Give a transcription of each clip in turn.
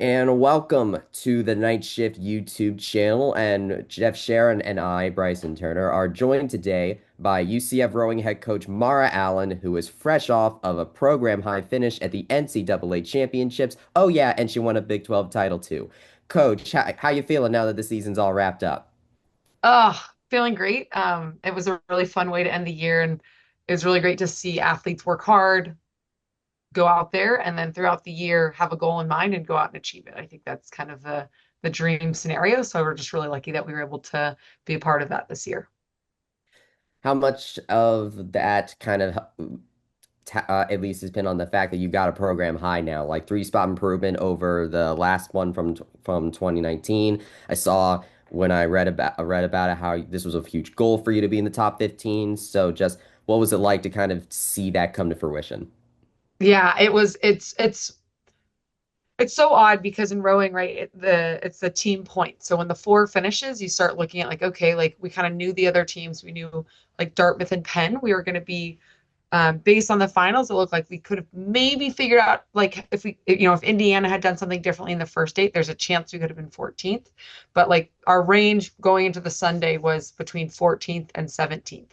And welcome to the Night Shift YouTube channel. And Jeff Sharon and I, Bryson Turner, are joined today by UCF rowing head coach Mara Allen, who is fresh off of a program high finish at the NCAA Championships. Oh yeah, and she won a Big 12 title too. Coach, how you feeling now that the season's all wrapped up? Oh, feeling great. It was a really fun way to end the year, and it was really great to see athletes work hard, go out there, and then throughout the year have a goal in mind and go out and achieve it. I think that's kind of the dream scenario. So we're just really lucky that we were able to be a part of that this year. How much of that kind of at least has been on the fact that you got a program high now, like three spot improvement over the last one from 2019. I saw when I read about it how this was a huge goal for you to be in the top 15. So just what was it like to kind of see that come to fruition? Yeah, it was. It's so odd because in rowing, right, it's the team point. So when the four finishes, you start looking at like, okay, like we kind of knew the other teams. We knew like Dartmouth and Penn, we were going to be based on the finals, it looked like we could have maybe figured out like if Indiana had done something differently in the first eight, there's a chance we could have been 14th. But like our range going into the Sunday was between 14th and 17th.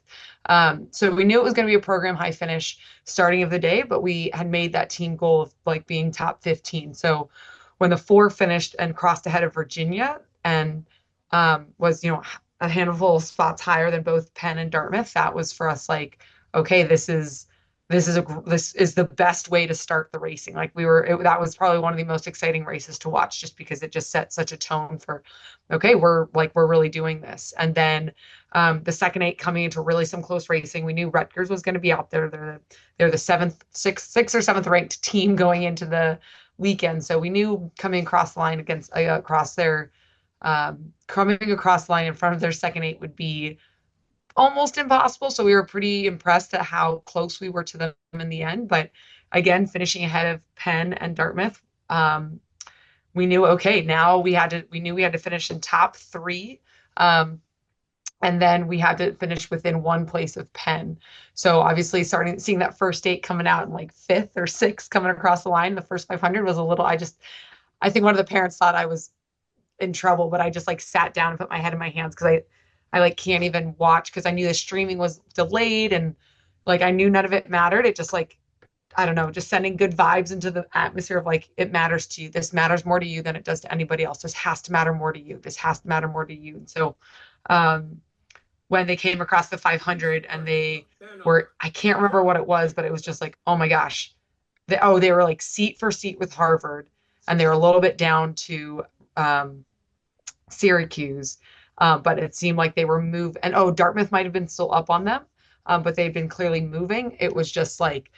So we knew it was going to be a program high finish starting of the day, but we had made that team goal of like being top 15. So when the four finished and crossed ahead of Virginia and was a handful of spots higher than both Penn and Dartmouth, that was for us like okay, this is the best way to start the racing. Like that was probably one of the most exciting races to watch, just because it just set such a tone for, okay, we're really doing this. And then the second eight coming into really some close racing, we knew Rutgers was going to be out there. They're the sixth or seventh ranked team going into the weekend, so we knew coming across the line against across their coming across the line in front of their second eight would be almost impossible. So we were pretty impressed at how close we were to them in the end. But again, finishing ahead of Penn and Dartmouth, we knew okay, now we knew we had to finish in top three. And then we had to finish within one place of Penn. So obviously starting seeing that first eight coming out in like fifth or sixth coming across the line, the first 500 was a little, I think one of the parents thought I was in trouble, but I just like sat down and put my head in my hands because I like can't even watch because I knew the streaming was delayed and like I knew none of it mattered. It just like I don't know, just sending good vibes into the atmosphere of like it matters to you. This matters more to you than it does to anybody else. This has to matter more to you. This has to matter more to you. And so um when they came across the 500 and they were I can't remember what it was, but it was just like, oh my gosh. They were like seat for seat with Harvard and they were a little bit down to um Syracuse. But it seemed like they were moved, and Dartmouth might have been still up on them, but they'd been clearly moving. It was just like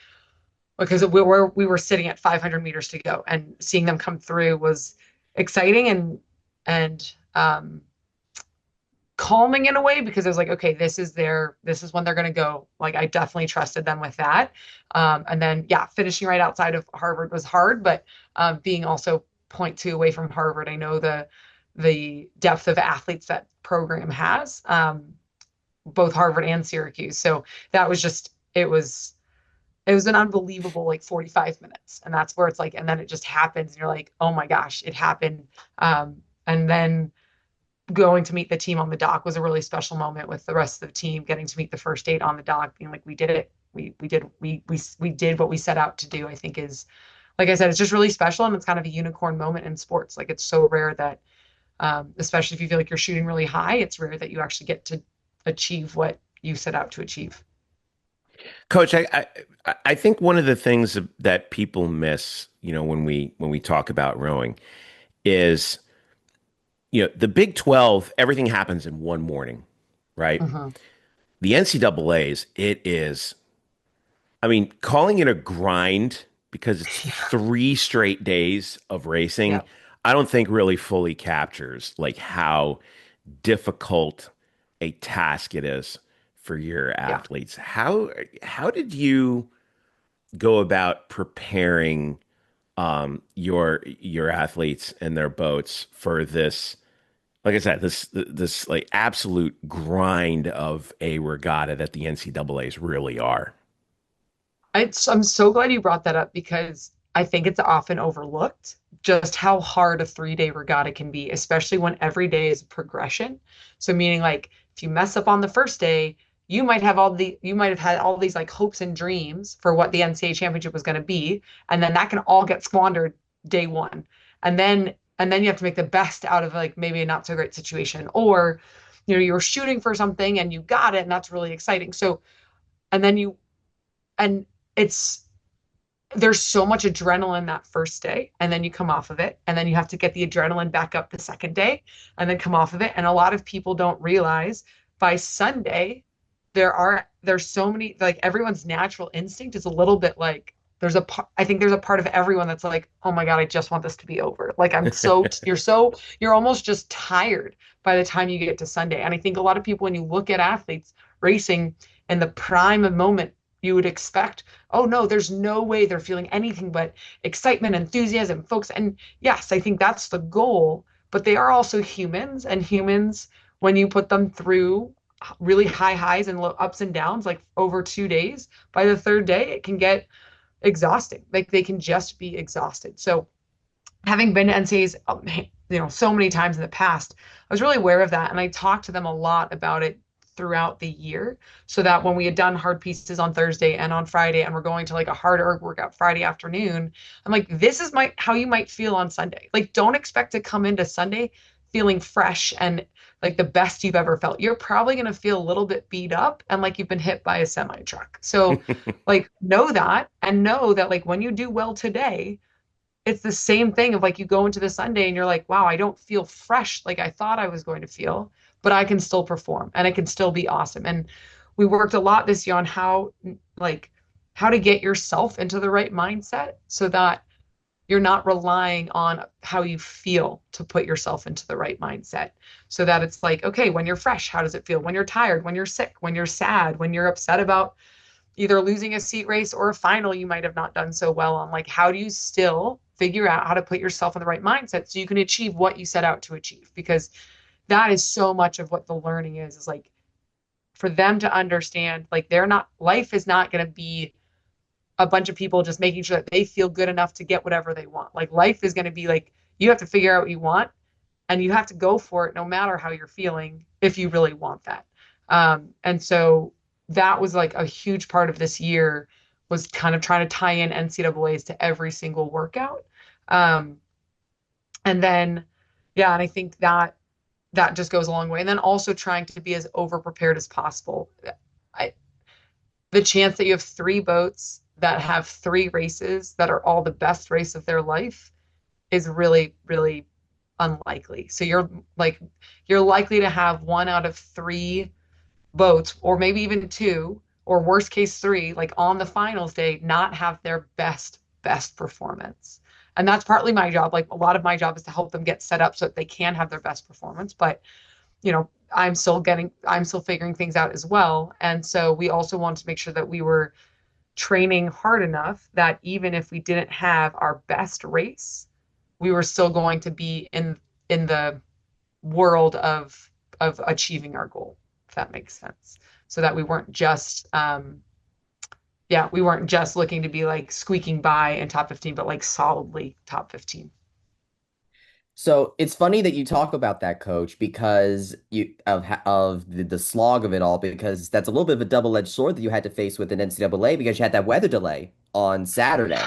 because we were sitting at 500 meters to go, and seeing them come through was exciting and calming in a way because it was like, okay, this is when they're gonna go. Like I definitely trusted them with that. And then yeah, finishing right outside of Harvard was hard, but being also point two away from Harvard, I know the depth of athletes that program has, both Harvard and Syracuse. So that was just it was an unbelievable like 45 minutes. And that's where it's like, and then it just happens and you're like, oh my gosh, it happened. And then going to meet the team on the dock was a really special moment with the rest of the team, getting to meet the first eight on the dock, being like, we did it. We did what we set out to do, I think is like I said, it's just really special and it's kind of a unicorn moment in sports. Like it's so rare that especially if you feel like you're shooting really high, it's rare that you actually get to achieve what you set out to achieve. Coach, I think one of the things that people miss, when we talk about rowing, is the Big 12. Everything happens in one morning, right? Mhm. The NCAA's, it is. I mean, calling it a grind because it's Yeah. 3 straight days of racing, Yeah. I don't think really fully captures like how difficult a task it is for your Yeah. athletes. How did you go about preparing your athletes and their boats for this? Like I said, this like absolute grind of a regatta that the NCAA's really are. I'm so glad you brought that up because I think it's often overlooked. just how hard a 3-day regatta can be, especially when every day is progression. So meaning like if you mess up on the first day, you might have had all these like hopes and dreams for what the NCAA championship was going to be, and then that can all get squandered day one. And then you have to make the best out of like maybe a not so great situation, or you were shooting for something and you got it and that's really exciting. So and then you and it's there's so much adrenaline that first day, and then you come off of it, and then you have to get the adrenaline back up the second day, and then come off of it. And a lot of people don't realize by Sunday, there's so many, like everyone's natural instinct is a little bit like I think there's a part of everyone that's like, oh my God, I just want this to be over. Like you're almost just tired by the time you get to Sunday. And I think a lot of people, when you look at athletes racing in the prime of moment, you would expect, oh no, there's no way they're feeling anything but excitement, enthusiasm, folks. And yes, I think that's the goal, but they are also humans, and humans, when you put them through really high highs and low ups and downs, like over 2 days, by the third day, it can get exhausting. Like they can just be exhausted. So having been to NCAAs, so many times in the past, I was really aware of that. And I talked to them a lot about it throughout the year, so that when we had done hard pieces on Thursday and on Friday, and we're going to like a hard erg workout Friday afternoon, I'm like, this is how you might feel on Sunday. Like, don't expect to come into Sunday feeling fresh and like the best you've ever felt. You're probably going to feel a little bit beat up and like you've been hit by a semi truck. So like know that, and know that like when you do well today, it's the same thing of like you go into the Sunday and you're like, wow, I don't feel fresh like I thought I was going to feel, but I can still perform and it can still be awesome. And we worked a lot this year on how to get yourself into the right mindset, so that you're not relying on how you feel to put yourself into the right mindset. So that it's like, okay, when you're fresh, how does it feel? When you're tired, when you're sick, when you're sad, when you're upset about either losing a seat race or a final you might have not done so well on, like, how do you still figure out how to put yourself in the right mindset so you can achieve what you set out to achieve? Because that is so much of what the learning is like, for them to understand, like, life is not going to be a bunch of people just making sure that they feel good enough to get whatever they want. Like, life is going to be like, you have to figure out what you want, and you have to go for it no matter how you're feeling, if you really want that. And so that was like a huge part of this year, was kind of trying to tie in NCAAs to every single workout. Um, and then, yeah, and I think that just goes a long way. And then also trying to be as over prepared as possible. I, the chance that you have 3 boats that have 3 races that are all the best race of their life is really, really unlikely. So you're likely to have 1 out of 3 boats, or maybe even 2, or worst case 3, like on the finals day, not have their best performance. And that's partly my job. Like, a lot of my job is to help them get set up so that they can have their best performance. But, I'm still figuring things out as well. And so we also wanted to make sure that we were training hard enough that even if we didn't have our best race, we were still going to be in the world of achieving our goal, if that makes sense. So that we weren't just looking to be like squeaking by in top 15, but like solidly top 15. So it's funny that you talk about that, coach, because the slog of it all, because that's a little bit of a double-edged sword that you had to face with an NCAA, because you had that weather delay on Saturday.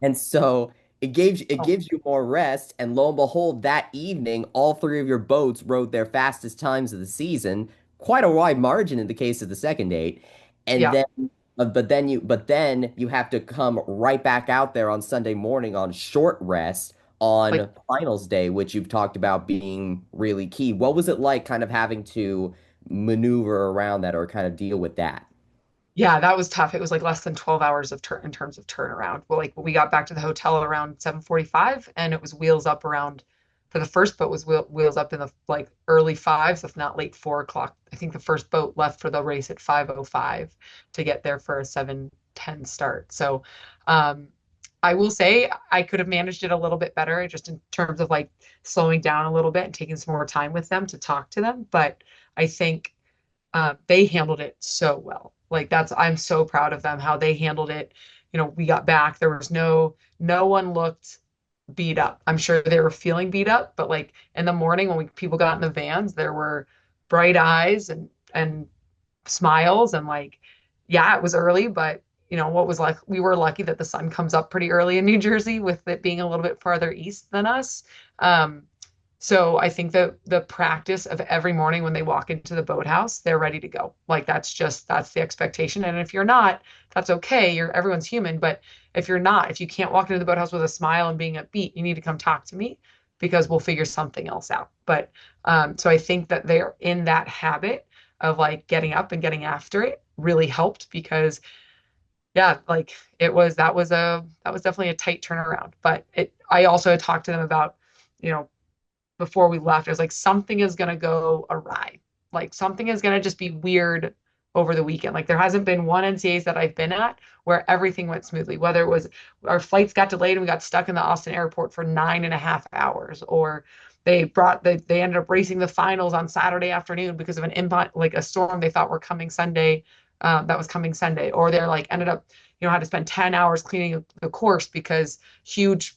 And so it Oh, gives you more rest, and lo and behold, that evening, all 3 of your boats rode their fastest times of the season, quite a wide margin in the case of the second 8. And yeah. then but then you have to come right back out there on Sunday morning on short rest Like, on finals day, which you've talked about being really key. What was it like kind of having to maneuver around that or kind of deal with that? yeah, that was tough. It was like less than 12 hours of turn in terms of turnaround. Well, like we got back to the hotel around 7:45, and it was wheels up around, for the first boat was wheels up in the like early fives, if not late 4 o'clock. I think the first boat left for the race at 5:05 to get there for a 7:10 start. So, um, I will say I could have managed it a little bit better, just in terms of like slowing down a little bit and taking some more time with them to talk to them. But I think they handled it so well. Like, I'm so proud of them how they handled it. We got back. There was no one looked beat up. I'm sure they were feeling beat up, but like in the morning when people got in the vans, there were bright eyes and smiles and like, yeah, it was early, but what was like, we were lucky that the sun comes up pretty early in New Jersey with it being a little bit farther east than us. Um, so I think that the practice of every morning when they walk into the boathouse, they're ready to go. Like that's the expectation. And if you're not, that's okay. Everyone's human. But if you're not, if you can't walk into the boathouse with a smile and being upbeat, you need to come talk to me because we'll figure something else out. But so I think that they're in that habit of like getting up and getting after it really helped because yeah, like that was definitely a tight turnaround. But I also talked to them about, you know, before we left. It was like something is going to go awry. Like something is going to just be weird over the weekend. Like there hasn't been one NCAAs that I've been at where everything went smoothly, whether it was our flights got delayed and we got stuck in the Austin airport for 9.5 hours, or they ended up racing the finals on Saturday afternoon because of an inbound, like a storm they thought were coming Sunday, that was coming Sunday, or they're like ended up, had to spend 10 hours cleaning the course because huge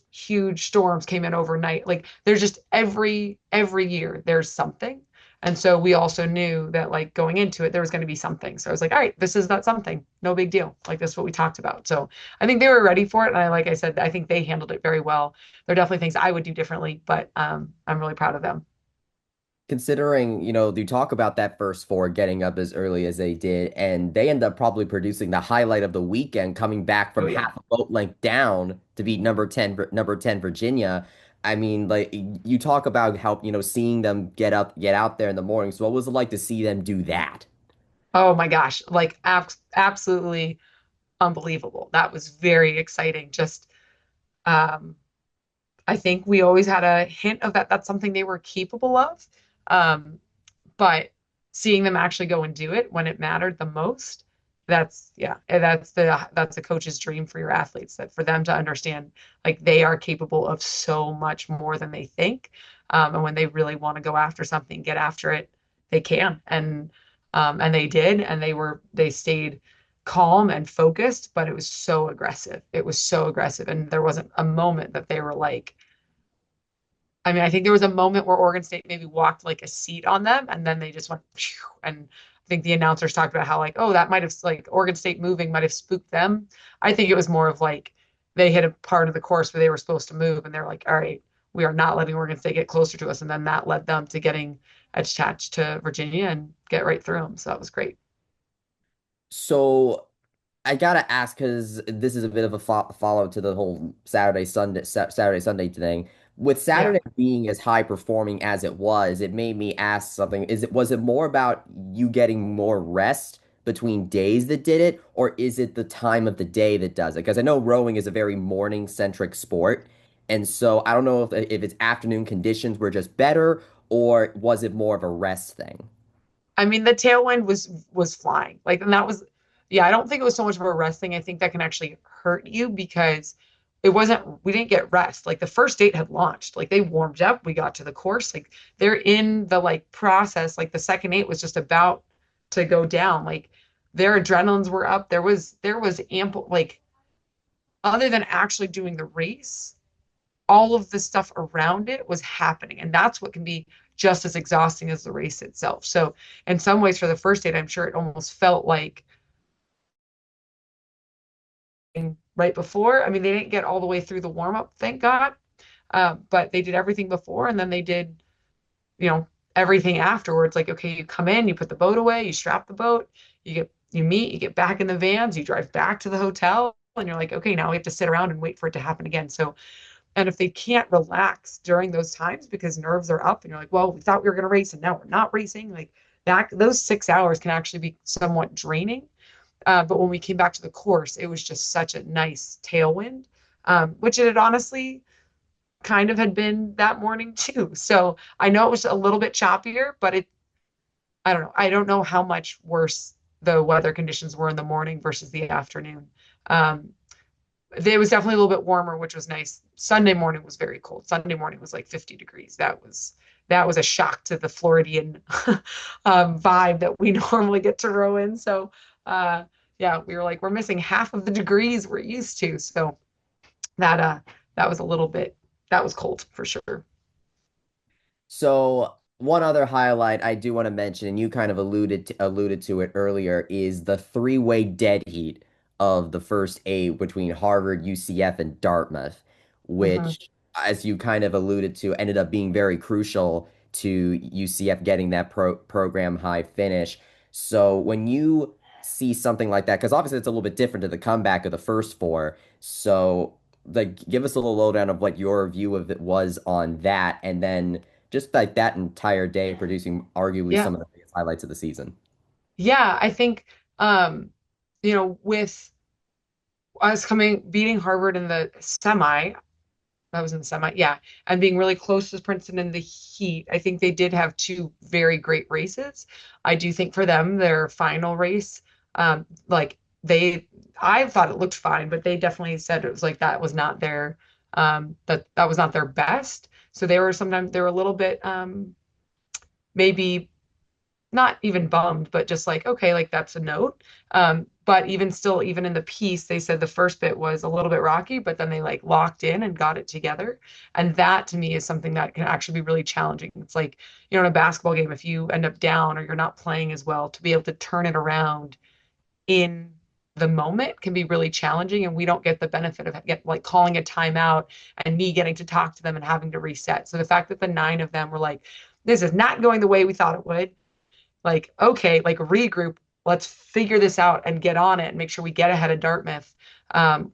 storms came in overnight. Like there's just every year there's something. And so we also knew that like going into it, there was going to be something. So I was like, all right, this is not something. No big deal. Like this is what we talked about. So I think they were ready for it. And like I said, I think they handled it very well. There are definitely things I would do differently, but I'm really proud of them. Considering, you talk about that first four getting up as early as they did, and they end up probably producing the highlight of the weekend, coming back Oh from yeah. half a boat length down to beat number 10 Virginia. I mean, like you talk about how, seeing them get out there in the morning. So what was it like to see them do that? Oh my gosh. Like absolutely unbelievable. That was very exciting. Just um I think we always had a hint of that. That's something they were capable of. Um, but seeing them actually go and do it when it mattered the most, yeah, and that's a coach's dream for your athletes, that for them to understand like they are capable of so much more than they think. And when they really want to go after something, get after it, they can. And they did, and they stayed calm and focused, but it was so aggressive. It was so aggressive. And there wasn't a moment that they were like, I mean, I think there was a moment where Oregon State maybe walked like a seat on them, and then they just went, phew, and I think the announcers talked about how like, oh, that might have like Oregon State moving might have spooked them. I think it was more of like they hit a part of the course where they were supposed to move, and they're like, all right, we are not letting Oregon State get closer to us, and then that led them to getting attached to Virginia and get right through them. So that was great. So I gotta ask because this is a bit of a follow to the whole Saturday Sunday thing. With Yeah. Saturday being as high performing as it was, it made me ask something. Was it more about you getting more rest between days that did it, or is it the time of the day that does it? Because I know rowing is a very morning centric sport, and so I don't know if its afternoon conditions were just better, or was it more of a rest thing? I mean, the tailwind was flying. Like, and that was, yeah, I don't think it was so much of a rest thing. I think that can actually hurt you because we didn't get rest. Like the first date had launched. Like they warmed up, we got to the course. Like they're in the like process. Like the second eight was just about to go down. Like their adrenalines were up. There was ample, like other than actually doing the race, all of the stuff around it was happening. And that's what can be just as exhausting as the race itself. So, in some ways, for the first date, I'm sure it almost felt like right before. I mean, they didn't get all the way through the warm up, thank God. But they did everything before, and then they did, you know, everything afterwards. Like, okay, you come in, you put the boat away, you strap the boat, you get back in the vans, you drive back to the hotel, and you're like, okay, now we have to sit around and wait for it to happen again. So and if they can't relax during those times because nerves are up and you're like, well, we thought we were going to race and now we're not racing, like that, those 6 hours can actually be somewhat draining. But when we came back to the course, it was just such a nice tailwind, which it had honestly kind of had been that morning too. So I know it was a little bit choppier, but I don't know. I don't know how much worse the weather conditions were in the morning versus the afternoon. Um, it was definitely a little bit warmer, which was nice. Sunday morning was very cold. Sunday morning was like 50 degrees. That was a shock to the Floridian vibe that we normally get to row in. So yeah, we were like, we're missing half of the degrees we're used to. So that that was a little bit that was cold for sure. So one other highlight I do want to mention, and you kind of alluded to it earlier, is the three-way dead heat of the first eight between Harvard, UCF, and Dartmouth, Hmm. which, as you kind of alluded to, ended up being very crucial to UCF getting that program high finish. So when you see something like that, because obviously it's a little bit different to the comeback of the first four, so like give us a little lowdown of what your view of it was on that, and then just like that entire day producing arguably Yeah. some of the biggest highlights of the season. Yeah, I think with us beating Harvard in the semi, that was in the semi, yeah, and being really close to Princeton in the heat, I think they did have two very great races. I do think for them, their final race, like I thought it looked fine, but they definitely said it was like that was not their, that was not their best. So they were a little bit, maybe not even bummed, but just like, okay, like that's a note. But even still, even in the piece, they said the first bit was a little bit rocky, but then they like locked in and got it together. And that to me is something that can actually be really challenging. It's like, in a basketball game, if you end up down or you're not playing as well, to be able to turn it around in the moment can be really challenging. And we don't get the benefit of like calling a timeout and me getting to talk to them and having to reset. So the fact that the nine of them were like, this is not going the way we thought it would, like, okay, like regroup, let's figure this out and get on it and make sure we get ahead of Dartmouth. Um,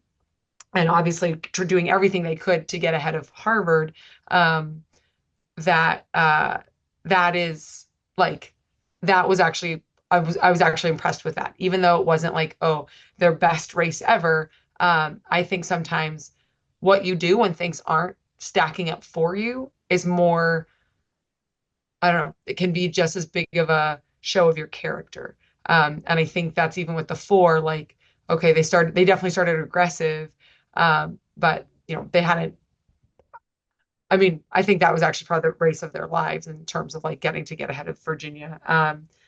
and obviously doing everything they could to get ahead of Harvard. Um, that that is like that was actually I was actually impressed with that, even though it wasn't like, oh, their best race ever. I think sometimes what you do when things aren't stacking up for you is more, I don't know, it can be just as big of a show of your character. And I think that's even with the four, like, okay, they definitely started aggressive, but they hadn't, I mean, I think that was actually probably the race of their lives in terms of like getting to get ahead of Virginia.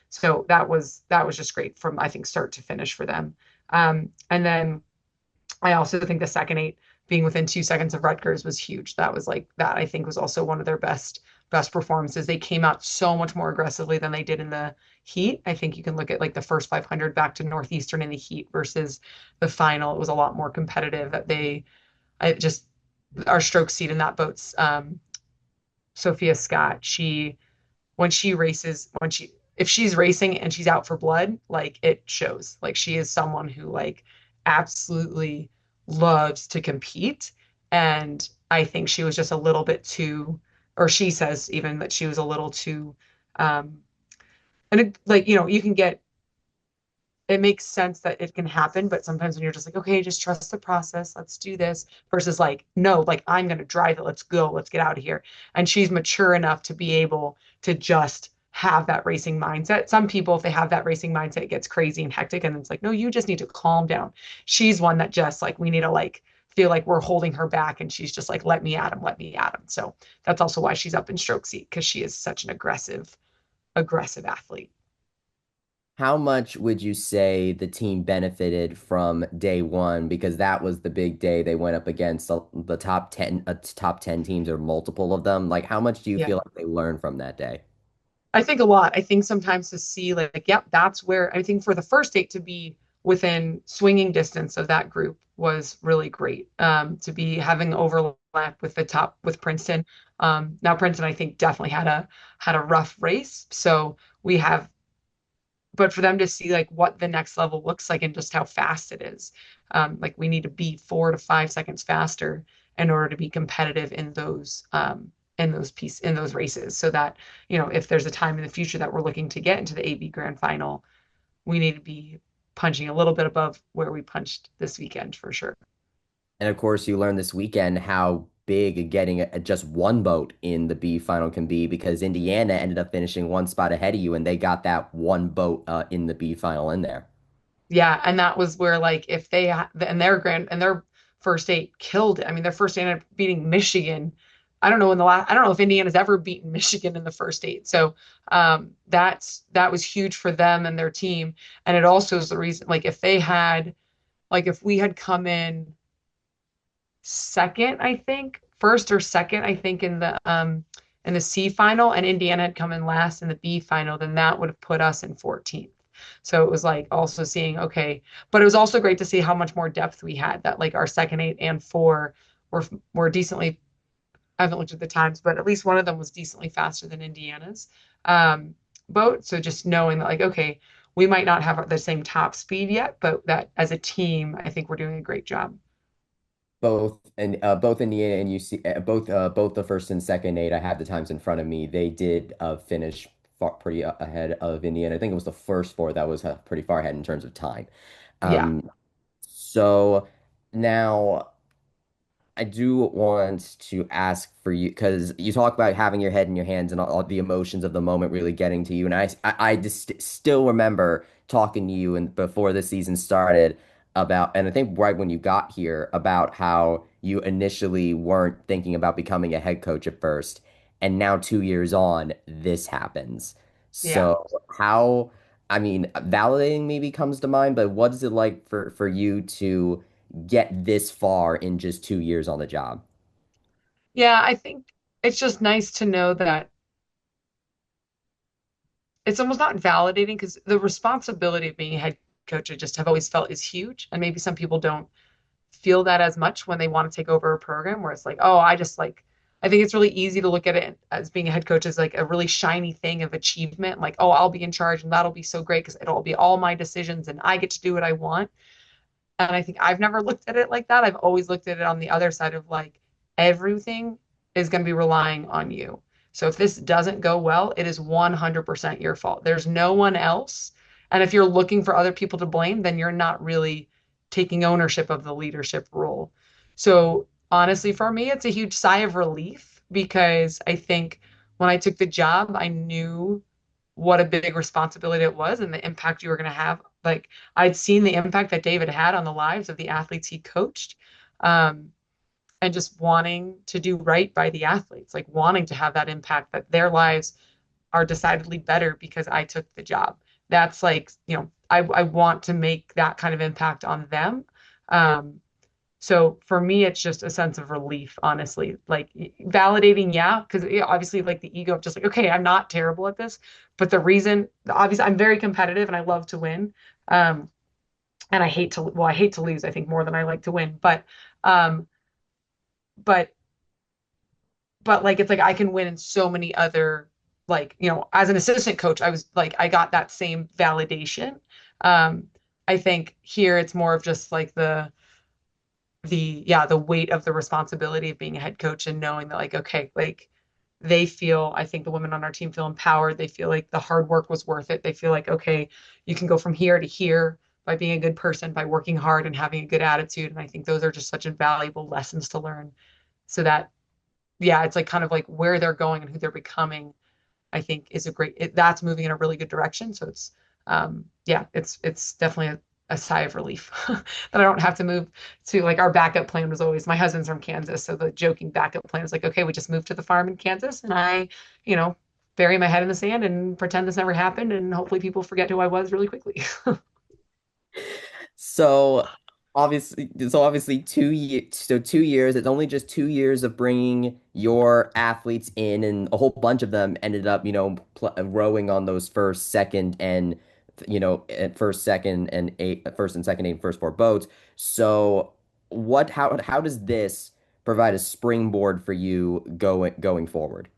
So that was just great from, I think, start to finish for them. And then I also think the second eight being within 2 seconds of Rutgers was huge. That was like that I think was also one of their best performances. They came out so much more aggressively than they did in the heat. I think you can look at like the first 500 back to Northeastern in the heat versus the final. It was a lot more competitive. I just our stroke seat in that boat's Sophia Scott. When she races, if she's racing and she's out for blood, like it shows. Like she is someone who like absolutely loves to compete. And I think she was just a little bit too, or she says even that she was a little too, um, and it, like, you can get, it makes sense that it can happen, but sometimes when you're just like, okay, just trust the process, let's do this, versus like, no, like I'm gonna drive it, let's go, let's get out of here. And she's mature enough to be able to just have that racing mindset. Some people, if they have that racing mindset, it gets crazy and hectic, and it's like, no, you just need to calm down. She's one that just like we need to like feel like we're holding her back, and she's just like, let me at him. So that's also why she's up in stroke seat, because she is such an aggressive athlete. How much would you say the team benefited from day one? Because that was the big day they went up against the top 10 teams or multiple of them. Like, how much do you Yeah. feel like they learned from that day? I think a lot. I think sometimes to see like, yep, that's where I think for the first eight to be within swinging distance of that group was really great. To be having overlap with the top with Princeton. Now Princeton, I think definitely had a rough race. So we have, but for them to see like what the next level looks like and just how fast it is. Like we need to be 4 to 5 seconds faster in order to be competitive in those races, so that if there's a time in the future that we're looking to get into the AB Grand Final, we need to be punching a little bit above where we punched this weekend for sure. And of course, you learned this weekend how big getting just one boat in the B final can be because Indiana ended up finishing one spot ahead of you, and they got that one boat in the B final in there. Yeah, and that was where like if and their first eight killed it. I mean, their first eight ended up beating Michigan. I don't know if Indiana's ever beaten Michigan in the first eight. So that was huge for them and their team. And it also is the reason like if we had come in second, I think, first or second, I think, in the C final, and Indiana had come in last in the B final, then that would have put us in 14th. So it was like also seeing, okay, but it was also great to see how much more depth we had, that like our second eight and four were decently, I haven't looked at the times, but at least one of them was decently faster than Indiana's um, boat. So just knowing that, like, okay, we might not have the same top speed yet, but that as a team, I think we're doing a great job. Both Indiana and UC both the first and second eight. I have the times in front of me. They did finish pretty ahead of Indiana. I think it was the first four that was pretty far ahead in terms of time. Yeah. Um, so now. I do want to ask for you because you talk about having your head in your hands and all the emotions of the moment really getting to you. And I just still remember talking to you and before the season started about, and I think right when you got here, about how you initially weren't thinking about becoming a head coach at first. And now 2 years on, this happens. Yeah. So how, I mean, validating maybe comes to mind, but what is it like for you to get this far in just 2 years on the job? Yeah, I think it's just nice to know that it's almost not validating because the responsibility of being a head coach, I just have always felt is huge. And maybe some people don't feel that as much when they want to take over a program where it's like, oh, I just like, I think it's really easy to look at it as being a head coach as like a really shiny thing of achievement. Like, oh, I'll be in charge and that'll be so great because it'll be all my decisions and I get to do what I want. And I think I've never looked at it like that. I've always looked at it on the other side of like everything is going to be relying on you. So if this doesn't go well, it is 100% your fault. There's no one else. And if you're looking for other people to blame, then you're not really taking ownership of the leadership role. So honestly, for me, it's a huge sigh of relief because I think when I took the job, I knew what a big responsibility it was and the impact you were going to have. Like I'd seen the impact that David had on the lives of the athletes he coached, um, and just wanting to do right by the athletes, like wanting to have that impact that their lives are decidedly better because I took the job. That's like, I want to make that kind of impact on them. Um, so for me, it's just a sense of relief, honestly. Like validating, yeah, because obviously, like the ego of just like, okay, I'm not terrible at this, but the reason, obviously, I'm very competitive and I love to win. Um, and I hate to, well, I hate to lose, I think, more than I like to win. Um, but, but like, it's like I can win in so many other, like, as an assistant coach, I was like, I got that same validation. Um, I think here it's more of just like the weight of the responsibility of being a head coach and knowing that like okay like they feel I think the women on our team feel empowered, they feel like the hard work was worth it, they feel like okay you can go from here to here by being a good person, by working hard and having a good attitude, and I think those are just such invaluable lessons to learn so that yeah it's like kind of like where they're going and who they're becoming I think is that's moving in a really good direction. So it's yeah, it's definitely a sigh of relief that I don't have to move to like our backup plan was always my husband's from Kansas. So the joking backup plan is like, okay, we just moved to the farm in Kansas and I, you know, bury my head in the sand and pretend this never happened and hopefully people forget who I was really quickly. So obviously 2 years. So 2 years. It's only just 2 years of bringing your athletes in, and a whole bunch of them ended up, pl rowing on those first, second, and at first, second, and eight, first and second, eight, and first four boats. So how does this provide a springboard for you going forward?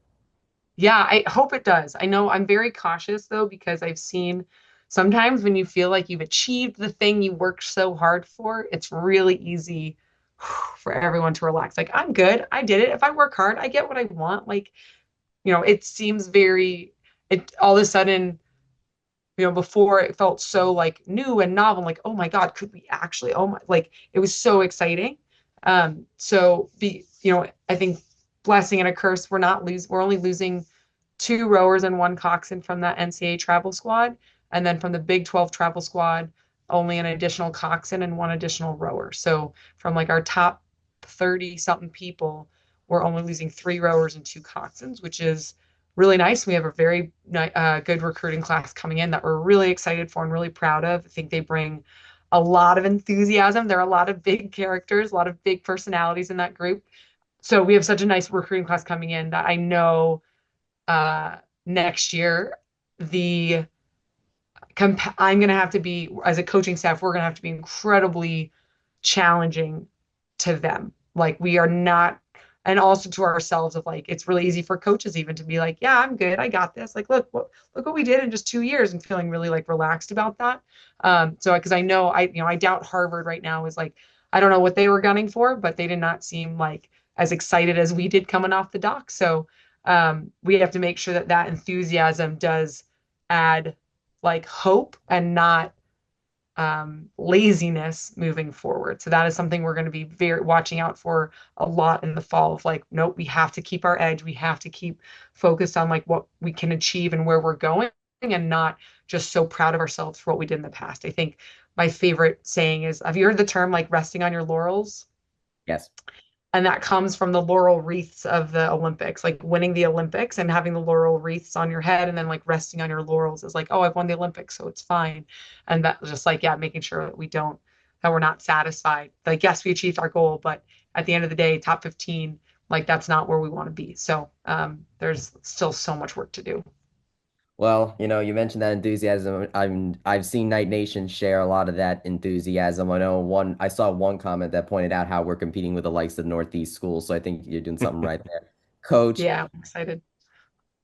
Yeah, I hope it does. I know I'm very cautious though, because I've seen sometimes when you feel like you've achieved the thing you worked so hard for, it's really easy for everyone to relax. Like, I'm good. I did it. If I work hard, I get what I want. Like, it seems it all of a sudden, before it felt so like new and novel, like, oh my God, could we actually, oh my, like it was so exciting. I think blessing and a curse, we're only losing two rowers and one coxswain from that NCAA travel squad. And then from the Big 12 travel squad, only an additional coxswain and one additional rower. So from like our top 30 something people, we're only losing three rowers and two coxswains, which is really nice. We have a very good recruiting class coming in that we're really excited for and really proud of. I think they bring a lot of enthusiasm. There are a lot of big characters, a lot of big personalities in that group. So we have such a nice recruiting class coming in that I know next year the I'm going to have to be, as a coaching staff, we're going to have to be incredibly challenging to them. Like we are not, and also to ourselves of like, it's really easy for coaches even to be like, yeah, I'm good. I got this. Like, look what we did in just 2 years and feeling really like relaxed about that. So, cause I know I doubt Harvard right now is like, I don't know what they were gunning for, but they did not seem like as excited as we did coming off the dock. So, we have to make sure that that enthusiasm does add like hope and not laziness moving forward. So that is something we're going to be very watching out for a lot in the fall of like, nope, we have to keep our edge. We have to keep focused on like what we can achieve and where we're going and not just so proud of ourselves for what we did in the past. I think my favorite saying is, have you heard the term like resting on your laurels? Yes. And that comes from the laurel wreaths of the Olympics, like winning the Olympics and having the laurel wreaths on your head and then like resting on your laurels is like, oh, I've won the Olympics, so it's fine. And that was just like, yeah, making sure that that we're not satisfied. Like, yes, we achieved our goal, but at the end of the day, top 15, like that's not where we want to be. So there's still so much work to do. Well, you mentioned that enthusiasm. I've seen Night Nation share a lot of that enthusiasm. I saw one comment that pointed out how we're competing with the likes of Northeast schools, so I think you're doing something right there. Coach, Yeah, I'm excited.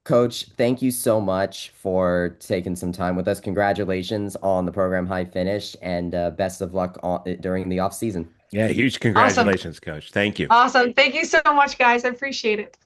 Coach, thank you so much for taking some time with us. Congratulations on the program high finish and best of luck during the off season. Yeah, huge Awesome. congratulations, coach. Thank you. Awesome. Thank you so much, guys. I appreciate it.